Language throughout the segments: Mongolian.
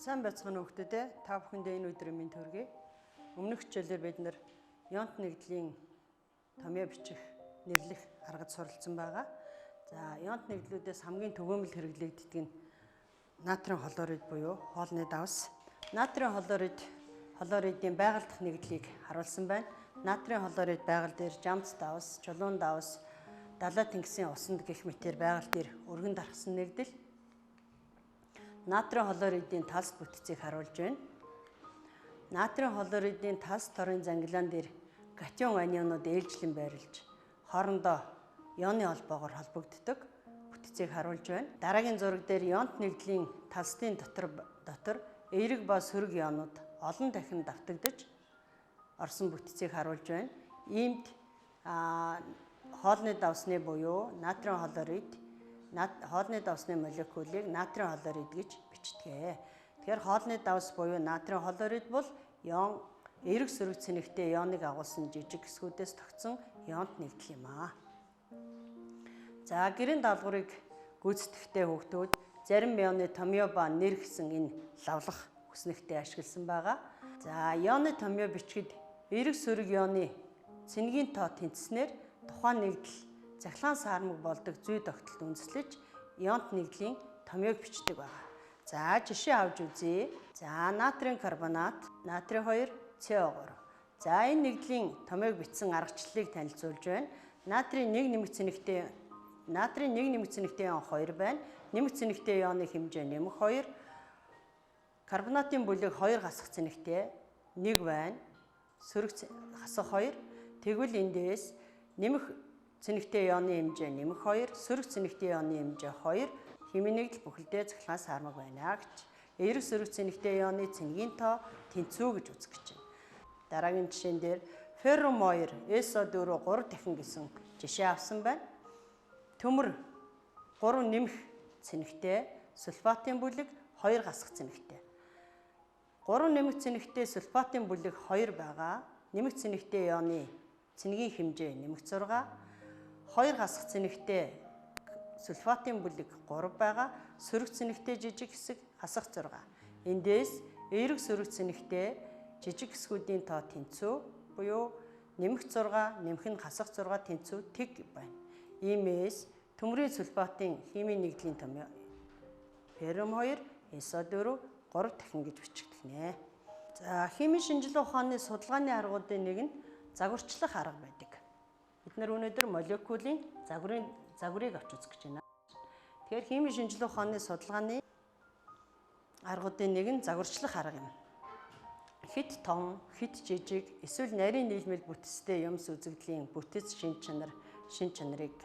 Сайн байцгаана хүүхдүүдээ. Та бүхэндээ энэ өдрийн мэнд хүргэе. Өмнөх хичээлээр бид нэр ионт нэгдлийн томьёо бичих, нэрлэх аргад суралцсан байгаа. За, ионт нэгдлүүдээс хамгийн түгээмэл хэрэглэгддэг нь натрийн хлорид буюу хоолны давс. Натрийн хлоридын байгаль дахь нэгдлийг харуулсан байна. Натрийн хлорид байгаль дээр жамц давс, чулуун давс, далай тэнгисийн усанд гэх мэтээр байгаль дээр өргөн дарахсан нэгдэл. Натрийн хлоридын талс бүтцийг харуулж байна. Натрийн хлоридын талс торын зангилаан дээр катион анионууд ээлжлэн байрлаж хоорондоо ионы холбоогоор холбогддог бүтцийг харуулж байна. Дараагийн зураг дээр ионт нэгдлийн талстын дотор эерэг ба сөрөг ионууд олон дахин давтагдаж орсон бүтцийг харуулж байна. Иймд хоолны давсны буюу натрийн хлорид хоолны давсны молекулыг натрийн хлорид гэж бичдэг. Тэгэхээр хоолны давс буюу натрийн хлорид бол ион эерэг сөрөг цэнэгтэй ионыг агуулсан жижиг хэсгүүдээс тогтсон ионт нэгдэл юм аа. За, гэрийн даалгаврыг гүйцэтгэхдээ хүүхдүүд зарим ионы томьёо ба нэр гэсэн энэ лавлах хүснэгтээ ашигласан байгаа. За, ионы томьёо бичгэд эерэг сөрөг ионы цэнэгийн тоо тэнцснээр тухайн нэгдэл цахилгаан саармаг болдог зүй тогтолд үндэслэж ионт нэгдлийн томьёог бичдэг байна. За, жишээ авч үзье. За, натрийн карбонат, натрий 2, CO3. За, энэ нэгдлийн томьёог бичсэн аргачлалыг танилцуулж байна. Натрийн 1 нэмэх цэнэгтэй ион 2 байна. Нэмэх цэнэгтэй ионы хэмжээ нэмэх 2. Карбонатын бүлэг 2 гасах цэнэгтэй 1 байна. Сөрөг хасах 2. Тэгвэл эндээс нэмэх цэнэгтэй ионы хэмжээ нэмэх 2, сөрөг цэнэгтэй ионы хэмжээ 2, химийн нэгдэл бүхэлдээ цахилгаан саармаг байна гэж. Эерэг сөрөг цэнэгтэй ионы цэнэгийн тоо тэнцүү гэж үзэх гэж байна. Дараагийн жишээн дээр феррум 2, SO4 3 дахин гэсэн жишээ авсан байна. Төмөр 3 нэмэх цэнэгтэй, сульфатын бүлэг 2 гасах цэнэгтэй. 3 нэмэх цэнэгтэй сульфатын бүлэг 2 байгаа. Нэмэх цэнэгтэй ионы цэнэгийн хэмжээ нэмэх 6. 2 гасах цэнэгтэй сульфатын бүлэг 3 байгаа. Сөрөг цэнэгтэй жижиг хэсэг хасах 6. Эндээс эерэг сөрөг цэнэгтэй жижиг хэсгүүдийн тоо тэнцүү буюу нэмэх 6, нэмэх нь хасах 6 тэнцүү тэг байна. Иймээс төмрийн сульфатын химийн нэгдлийн томьёо феррум 2, SO4 3 дахин гэж бичигдэх нэ. За, химийн шинжилгээ ухааны судалгааны аргуудын нэг нь загварчлах арга байдаг. Бид нар өнөөдөр молекулын загварыг авч үзэх гэж байна. Тэгэхээр химийн шинжилгээ ухааны судалгааны аргуудын нэг нь загварчлах арга юм. Хит том, хит жижиг, эсвэл нарийн нийлмэл бүтцтэй юмс үзэгдлийн бүтэц шин чанарыг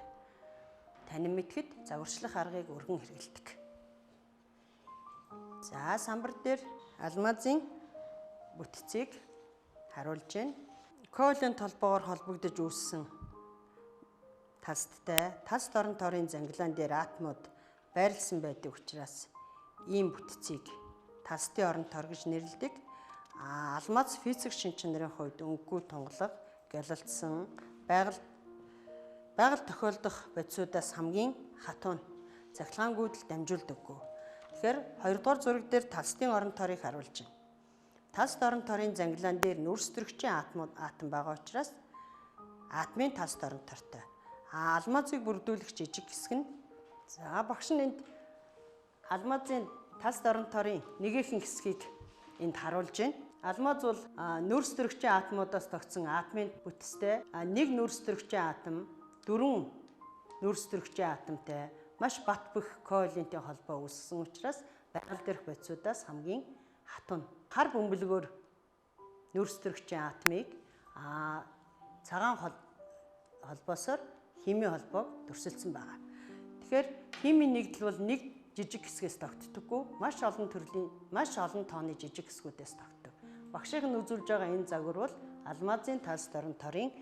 танин мэдхэд загварчлах аргыг өргөн хэрэглэдэг. За, самбар дээр алмазын бүтцийг харуулж байна. Коалент холбоогоор холбогдож үүссэн талсттай талс дорн торын зангилаан дээр атомууд байрлсан байдаг учраас ийм бүтцийг талстын орон тор гэж нэрлэдэг. Алмаз физик шин чанарын хувьд өнгөгүй тунгалаг, гялалцсан, байгаль тохиолдох бодисуудаас хамгийн хатуун цахилгаангүйдэл дамжуулдаггүй. Тэгэхээр 2 дугаар зураг дээр талстын орон торыг харуулж байна. Талс дорн торын зангилаан дээр нүрс төрөгчийн атом байгаа учраас атомын талс дорн тортой. Алмазыг бүрдүүлэх жижиг хэсэг нь багш нь энд алмазын талс дорн торын нэгэн хэсгийг энд харуулж байна. Алмаз бол нүрс төрөгчийн атомудаас тогтсон атомын бүтцтэй. Нэг нүрс төрөгчийн атом 4 нүрс төрөгчийн атомтай маш бат бөх коалентийн холбоо үүссэн учраас байгаль дээрх бодисудаас хамгийн хатуун. Хар бөмбөлгөөр нүрс төрөгчийн атомыг цагаан холбоосоор химийн холбоог төрсөлдсөн байгаа. Тэгэхээр химийн нэгдэл бол нэг жижиг хэсгээс тогтдоггүй, маш олон тооны жижиг хэсгүүдээс тогтдог. Багшийн үзүүлж байгаа энэ загвар бол алмазын талс дорн торын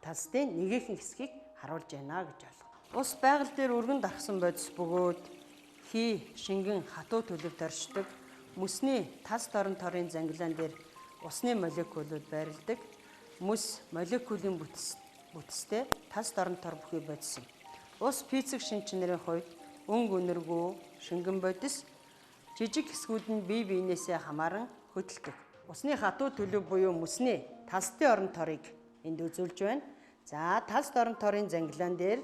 талстын нэгэн хэсгийг харуулж байна гэж ойлгоо. Ус байгаль дээр өргөн дарахсан бодис бөгөөд шингэн хатуу төлөв доршдог. Мөсний талс дорн торын зангилаан дээр усны молекулууд байрладаг. Мөс молекулын бүтцтэй талс дорн тор бүхий бодис юм. Ус физик шин чанарын хувьд өнгө өнөргүй шингэн бодис Жижиг хэсгүүд нь бие биенээсээ хамааран хөдөлдөг. Усны хатуу төлөв буюу мөсний талстын орон торыг энд үзүүлж байна. За талст орон торын зангилаан дээр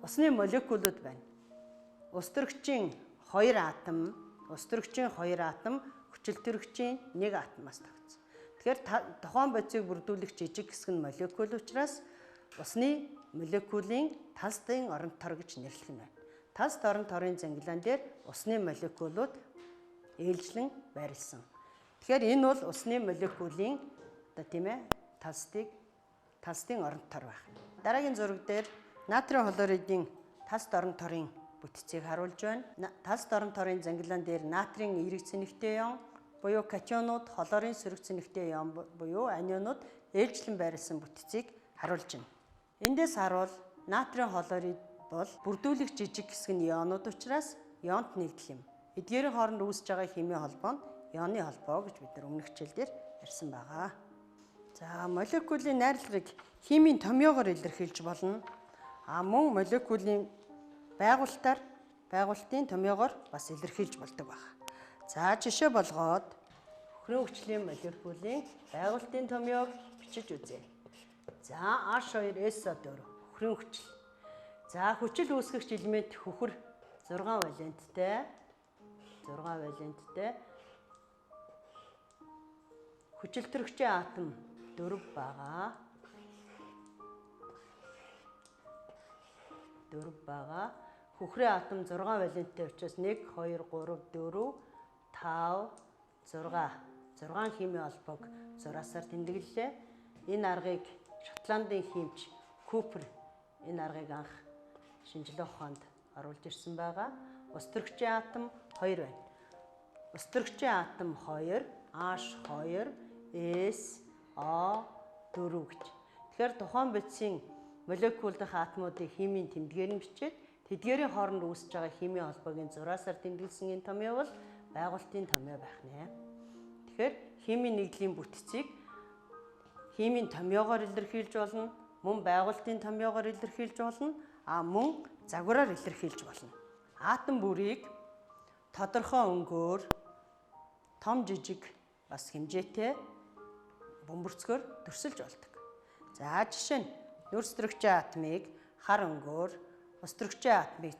усны молекулууд байна. Устөрөгчийн 2 атом, хүчилтөрөгчийн 1 атомоос тогтсон. Тэгэхээр тухайн бодисыг бүрдүүлэх жижиг хэсэг нь молекул учраас усны молекулын талстын орон тор гэж нэрлэх нь байна. Талст орон торын зангилаан дээр усны молекулууд ээлжлэн байрлсан. Тэгэхээр энэ бол усны молекулын талстын орон тор байна. Дараагийн зураг дээр натрийн хлоридын талст орон торын бүтцийг харуулж байна. Талст орон торын зангилаан дээр натрийн эерэг цэнэгтэй ион буюу катионууд, хлорын сөрөг цэнэгтэй ион буюу анионууд ээлжлэн байрлсан бүтцийг харуулж байна. Эндээс харуул натрийн хлорид бол бүрдүүлэх жижиг хэсэг нь ионууд учраас ионт нэгдэл юм. Эдгээрийн хооронд үүсэж байгаа химийн холбоо нь ионы холбоо гэж бид нар өмнөх хичээлдэр ярьсан байгаа. За молекулын найрлагыг химийн томьёогоор илэрхийлж болно. Мөн молекулын байгуулалтын томьёогоор бас илэрхийлж болдог байна. За жишээ болгоод хөхрийн хүчлийн молекулын байгуулалтын томьёог бичиж үзье. За H2SO4 хөхрийн хүчил. За хүчил үүсгэгч элемент хөхөр 6 валенттай. Хүчилтөрөгчийн атом 4 байгаа. Хөхрийн атом 6 валенттай учраас 1 2 3 4 5 6 химийн холбоог зураасаар тэмдэглэлээ. Энэ аргыг Шотландын химч Купер энэ аргыг анх шинжилгээ ухаанд оруулж ирсэн байгаа. Устөрөгчийн атом 2 байна. Устөрөгчийн атом 2 H2SO4 гэж. Тэгэхээр тухайн бодисын молекул дахь атомуудын химийн тэмдгээр нь бичээд тэдгээрийн хооронд үүсэж байгаа химийн холбоогийн зураасаар тэмдэглэсэн энэ томьёо бол байгуулалтын томьёо байх нэ. Тэгэхээр химийн нэгдлийн бүтцийг химийн томьёогоор илэрхийлж болно, мөн байгуулалтын томьёогоор илэрхийлж болно, мөн загвараар илэрхийлж болно. Атом бүрийг тодорхой өнгөөр том жижиг бас хэмжээтэй бөмбөрцгөөр төрсөлж болдог. За жишээ нь нүүрсдөрөгчийн атомыг хар өнгөөр, устөрөгчийн атомыг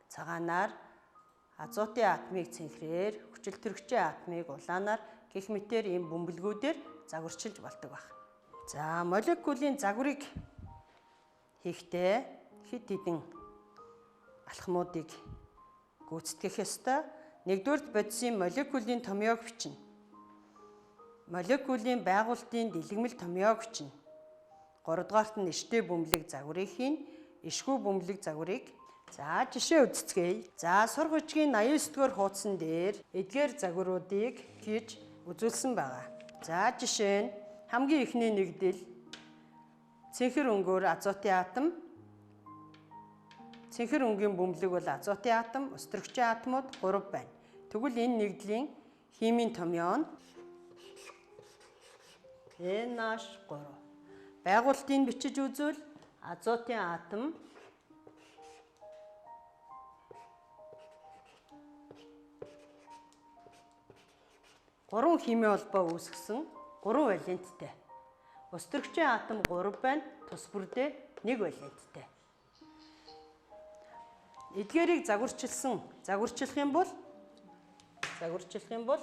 цагаанаар, азотын атомыг цэнхрээр, хүчилтөрөгчийн атомыг улаанаар гэх мэтээр ийм бөмбөлгүүдээр загварчилж болдог байна. За молекулын загварыг хийхдээ хэд хэдэн алхмуудыг гүйцэтгэх ёстой. Нэгдүгээр бодисын молекулын томьёог бичнэ. Молекулын байгуулалтын дэлгэмэл томьёог бичнэ. 3 дугаарт нь эртээ бөмбөлөг загварыг хийн, ишгүй бөмбөлөг загварыг. За жишээ үздэцгээе. За сурах бичгийн 89-р хуудсан дээр эдгээр загваруудыг хийж үзүүлсэн байгаа. За жишээ нь хамгийн ихний нэгдэл цэнхэр өнгөөр азотын атом. Цэнхэр өнгийн бөмбөлөг бол азотын атом, устөрөгчийн атомууд 3 байна. Тэгвэл энэ нэгдлийн химийн томьёо нь NH3. Байгуулалтыг бичиж үзвэл азотын атом гурван химийн холбоо үүсгэсэн 3 валенттай. Устөрөгчийн атом 3 байна, тус бүрдээ 1 валенттай. Эдгээрийг загварчлах юм бол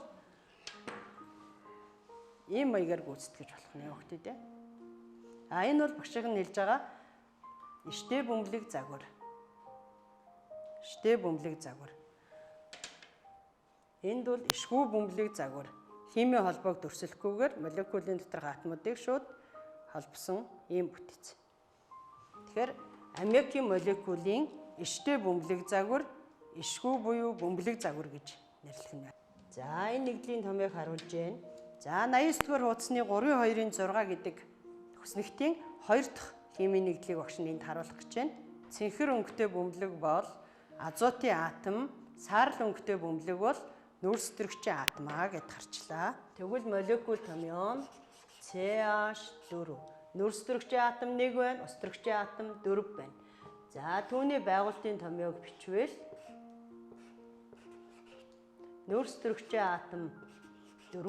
ийм маягаар гүйцэтгэж болох нэ хөхтөд. Энэ бол багшиг нь хэлж байгаа эртээ бөмбөлөг загвар. Энд бол ишгүй бөмбөлөг загвар. Химийн холбоог төрсөлөхгүйгээр молекулын доторх атомуудыг шууд холбосон ийм бүтэц. Тэгэхээр аммиакийн молекулын эртээ бөмбөлөг загвар, ишгүй буюу бөмбөлөг загвар гэж нэрлэх нь байна. За энэ нэгдлийн томьёог харуулж байна. За 89-р хуудасны 3-2-6 гэдэг хүснэгтийн 2 дахь химийн нэгдлийг багш энд харуулах гэж байна. Цэнхэр өнгөтэй бөмбөлөг бол азотын атом, саарл өнгөтэй бөмбөлөг бол нүүрсдөрөгчийн атомаа гэд харчлаа. Тэгвэл молекул томьёо нь CH4. Нүүрсдөрөгчийн атом 1 байна, устөрөгчийн атом 4 байна. За түүний байгуулалтын томьёог бичвэл нөөцтөрөгчийн атом 4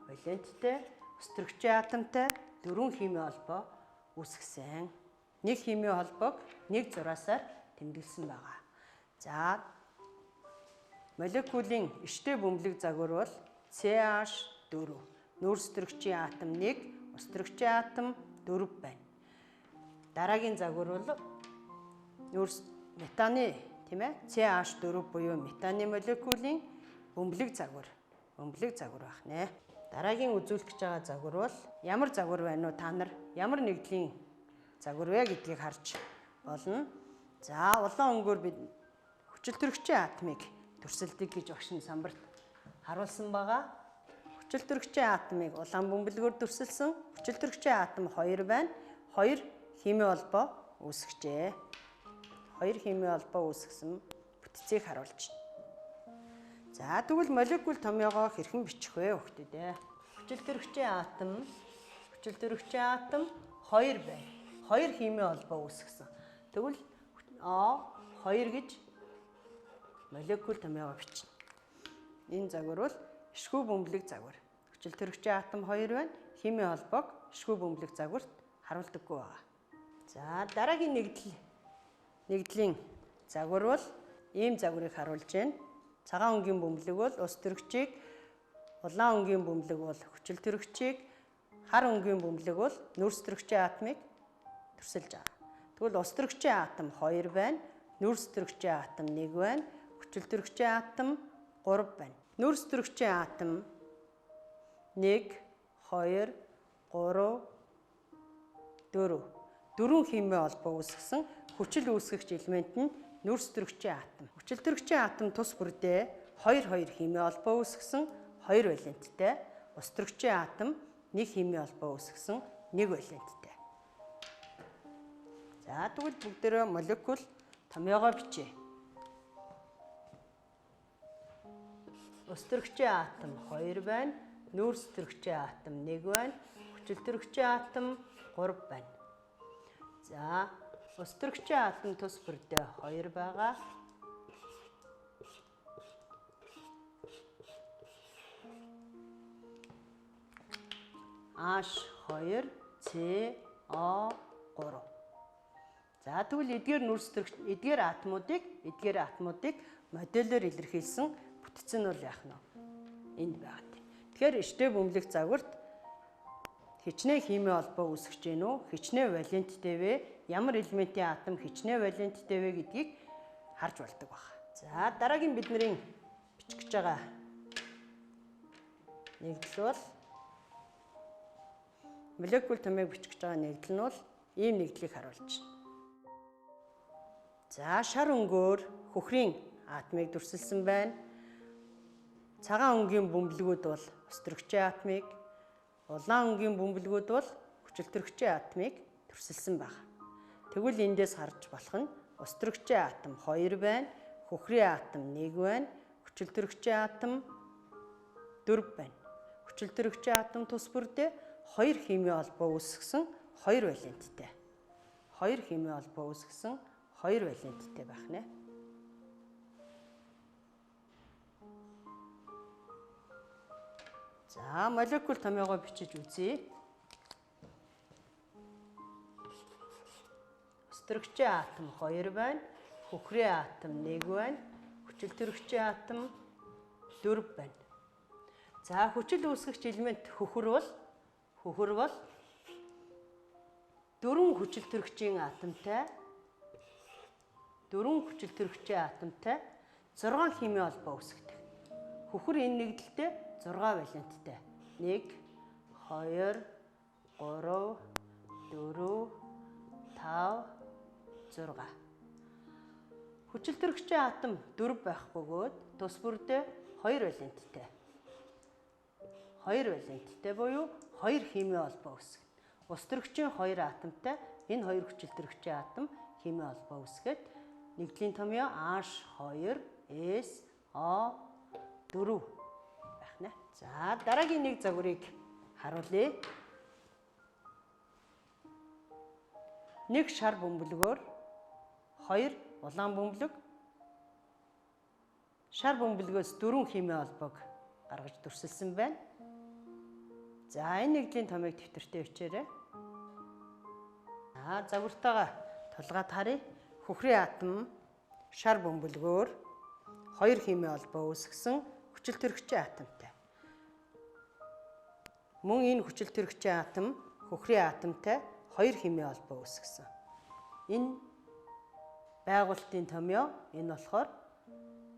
валенттай, өстрөгчийн атомтай 4 химийн холбоо үүсгэсэн. Нэг химийн холбоог нэг зураасаар тэмдэглэсэн байгаа. За молекулын эртний бөмбөлөг загвар бол CH4. Нөөцтөрөгчийн атом 1, өстрөгчийн атом 4 байна. Дараагийн загвар бол метаны тийм ээ CH4 буюу метаны молекулын бөмбөлөг загвар байх нэ. Дараагийн үзүүлэх гэж байгаа загвар бол ямар загвар байна уу? Та нар ямар нэгдлийн загвар вэ гэдгийг харж болно. За улаан өнгөөр бид хүчилтөрөгчийн атомыг төрсөлдөг гэж багш нь самбарт харуулсан байгаа. Хүчилтөрөгчийн атомыг улаан бөмбөлгөөр төрсөлсөн. Хүчилтөрөгчийн атом 2 байна. 2 химийн холбоо үүсгэжээ. 2 химийн холбоо үүсгэсэн бүтцийг харуулж байна. За тэгвэл молекул томьёогоо хэрхэн бичих вэ хүүхдүүд ээ? Хүчилтөрөгчийн атом 2 байна. 2 химийн холбоо үүсгэсэн. Тэгвэл O2 гэж молекул томьёогоо бичнэ. Энэ загвар бол эшгүй бөмбөлөг загвар. Хүчилтөрөгчийн атом 2 байна. Химийн холбоог эшгүй бөмбөлөг загварт харуулдаггүй байгаа. За дараагийн нэгдлийн загвар бол ийм загварыг харуулж байна. Цагаан өнгийн бөмбөлөг бол ус төрөгчийг, улаан өнгийн бөмбөлөг бол хүчилтөрөгчийг, хар өнгийн бөмбөлөг бол нөөцтөрөгчийн атомыг төрсөлж байгаа. Тэгвэл ус төрөгчийн атом 2 байна. Нөөцтөрөгчийн атом 1 байна. Хүчилтөрөгчийн атом 3 байна. Нөөцтөрөгчийн атом 1, 2, 3, 4. 4 химийн холбоо үүсгэсэн хүчил үүсгэгч элемент нь нөөцтөрөгчийн атом. Хүчилтөрөгчийн атом тус бүрдээ 2 химийн холбоо үүсгэсэн 2 валенттай. Ус төрөгчийн атом 1 химийн холбоо үүсгэсэн 1 валенттай. За тэгвэл бүгдээрээ молекул томьёогоо бичье. Ус төрөгчийн атом 2 байна. Нөөцтөрөгчийн атом 1 байна. Хүчилтөрөгчийн атом 3 байна. За ус төрөгчийн атом тус бүрдээ 2 байгаа. H2 CO3. За тэгвэл эдгээр атомуудыг модулоор илэрхийлсэн бүтц нь бол яах нь энд байгаа. Тэгэхээр эртний бөмбөлөг загварт хичнээн химийн холбоо үүсгэж гин үү? Хичнээн валенттэй вэ? Ямар элементийн атом хичнээн валенттэй вэ гэдгийг харж болдог байна. За дараагийн бидний бичих гэж байгаа нэгдэл бол молекул томьёог бичих гэж байгаа нэгдэл нь бол ийм нэгдлийг харуулж байна. За шар өнгөөр хөхрийн атомыг дүрсэлсэн байна. Цагаан өнгийн бөмбөлгүүд бол ус төрөгчийн атомыг, улаан өнгийн бөмбөлгүүд бол хүчилтөрөгчийн атомыг төрсөлсөн байна. Тэгвэл эндээс харж болох нь ус төрөгчийн атом 2 байна, хөхрийн атом 1 байна, хүчилтөрөгчийн атом 4 байна. Хүчилтөрөгчийн атом тус бүрдээ 2 химийн холбоо үүсгэсэн 2 валенттай. 2 химийн холбоо үүсгэсэн 2 валенттай байх нэ. За молекул томьёогоо бичиж үзье. Ус төрөгчийн атом 2 байна. Хөхрийн атом 1 байна. Хүчилтөрөгчийн атом 4 байна. За хүчил үүсгэгч элемент хөхөр бол 4 хүчилтөрөгчийн атомтай 6 химийн холбоо үүсгэдэг. Хөхөр энэ нэгдэлтэй 6 валенттай. 1, 2, 3, 4, 5, 6. Хүчилтөрөгчийн атом 4 байх бөгөөд тус бүрдээ 2 валенттай. 2 валенттай буюу 2 химийн холбоо үүсгэнэ. Ус төрөгчийн 2 атомтай энэ 2 хүчилтөрөгчийн атом химийн холбоо үүсгээд нэгдлийн томьёо H2SO4 байх нэ. За дараагийн нэг загварыг харуулъя. Нэг шар бөмбөлгөөр 2 улаан бөмбөлөг шар бөмбөлгөөс 4 химийн холбоог гаргаж дүрсэлсэн байна. За энэ нэгдлийн томыг дэвтэртээ өчээрэй. Загвартайгаа тулгаад харъя. Хөхрийн атом шар бөмбөлгөөр 2 химийн холбоо үүсгэсэн хүчил төрөгчийн атомтай. Мөн энэ хүчил төрөгчийн атом хөхрийн атомтай 2 химийн холбоо үүсгэсэн. Энэ байгуулалтын томьёо энэ болохоор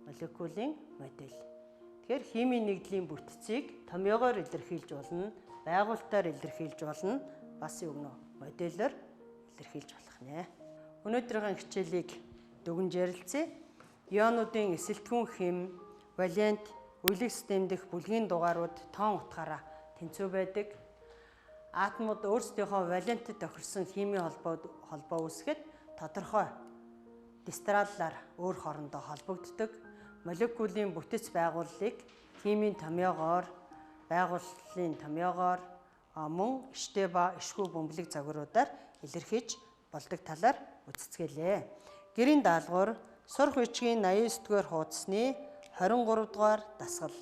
молекулын модель. Тэгэхээр химийн нэгдлийн бүтцийг томьёогоор илэрхийлж болно, байгуулалтаар илэрхийлж болно, бас юу гэнэ модельээр илэрхийлж болох нэ. Өнөөдрийн хичээлийг дүгнж ярилцъя. Ионуудын эсэлтгүүн хим, валент, үйлэг систем дэх бүлгийн дугаарууд тоон утгаараа тэнцүү байдаг. Атомууд өөрсдийнхөө валентд тохирсон химийн холбоо үүсгэхэд тодорхой дистраллаар өөр хоорондоо холбогддог. Молекулын бүтэц байгууллыг химийн томьёогоор, байгууллын томьёогоор мөн иштэй ба ишгүй бөмбөлөг загваруудаар илэрхийлж болдог талаар үзцгээлээ. Гэрийн даалгавар сурах бичгийн 89-р хуудасны 23 дугаар дасгал.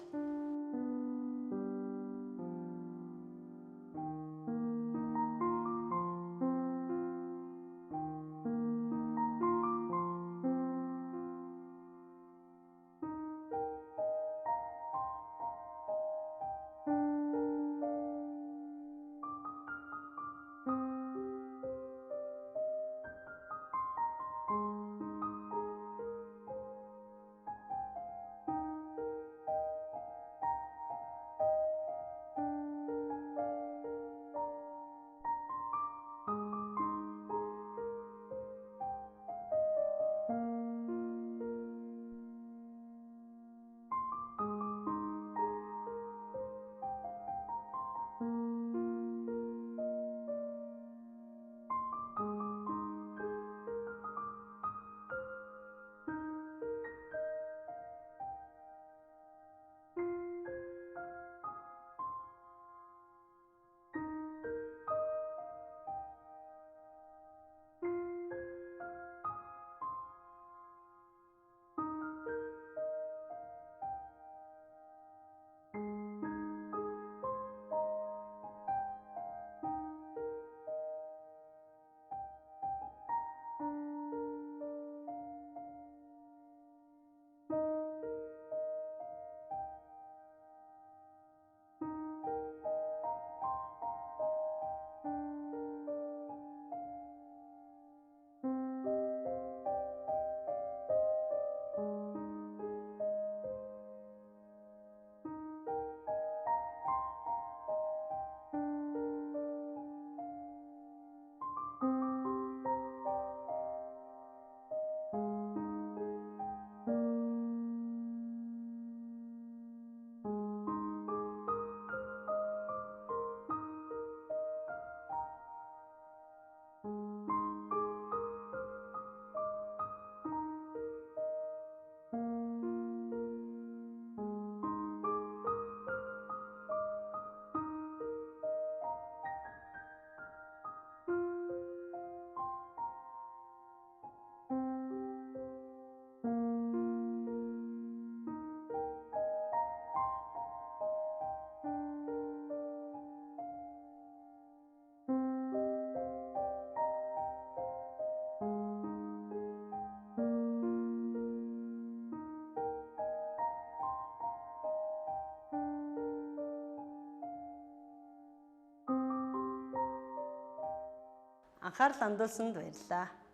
Анхаарал хандуулсанд баярлалаа.